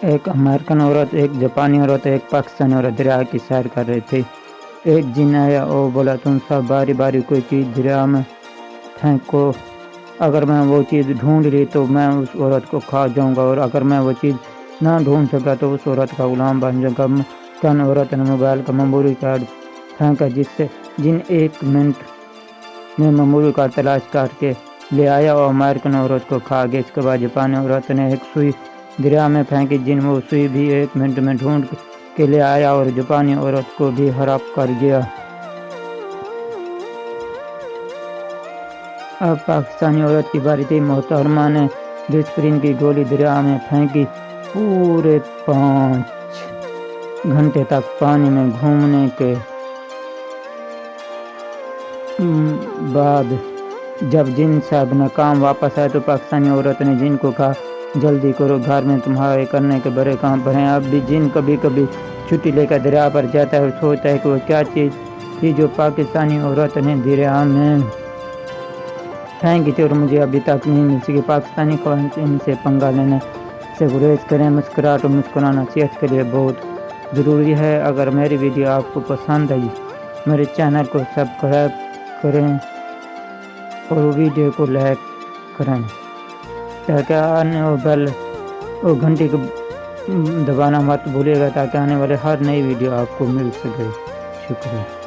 ایک امریکن عورت، ایک جاپانی عورت، ایک پاکستانی عورت دریا کی سیر کر رہے تھے۔ ایک جن آیا اور بولا تم سب باری باری کوئی چیز دریا میں پھینکو، اگر میں وہ چیز ڈھونڈ لی تو میں اس عورت کو کھا جاؤں گا، اور اگر میں وہ چیز نہ ڈھونڈ سکا تو اس عورت کا غلام بن جاؤں گا۔ کن عورت نے موبائل کا میموری کارڈ پھینکا، جس سے جن 1 منٹ میں میموری کارڈ تلاش کر کے لے آیا اور امریکن عورت کو کھا گیا۔ اس کے بعد جاپانی عورت نے ایک سوئی دریا میں پھینکی، جن وہ سوئی بھی 1 منٹ میں ڈھونڈ کے لے آیا اور جاپانی عورت کو بھی ہلاک کر گیا۔ اب پاکستانی عورت کی باری تھی۔ محترمہ نے ڈسپرین کی گولی دریا میں پھینکی۔ پورے 5 گھنٹے تک پانی میں گھومنے کے بعد جب جن صاحب ناکام واپس آئے تو پاکستانی عورت نے جن کو کہا جلدی کرو، گھر میں تمہارے کرنے کے بڑے کام پر ہیں۔ اب بھی جن کبھی کبھی چھٹی لے کر دریا پر جاتا ہے اور سوچتا ہے کہ وہ کیا چیز تھی جو پاکستانی عورت نے دریا میں پھینکی تھی اور مجھے ابھی تک نہیں مل سکی۔ پاکستانی خواتین سے پنگا لینے سے گریز کریں۔ مسکراہٹ اور مسکرانا صحت کے لیے بہت ضروری ہے۔ اگر میری ویڈیو آپ کو پسند آئی، میرے چینل کو سبسکرائب کریں اور ویڈیو کو لائک کریں تاکہ آنے اور بیل اور گھنٹی کو دبانا مت بھولیے گا تاکہ آنے والے ہر نئی ویڈیو آپ کو مل سکے۔ شکریہ۔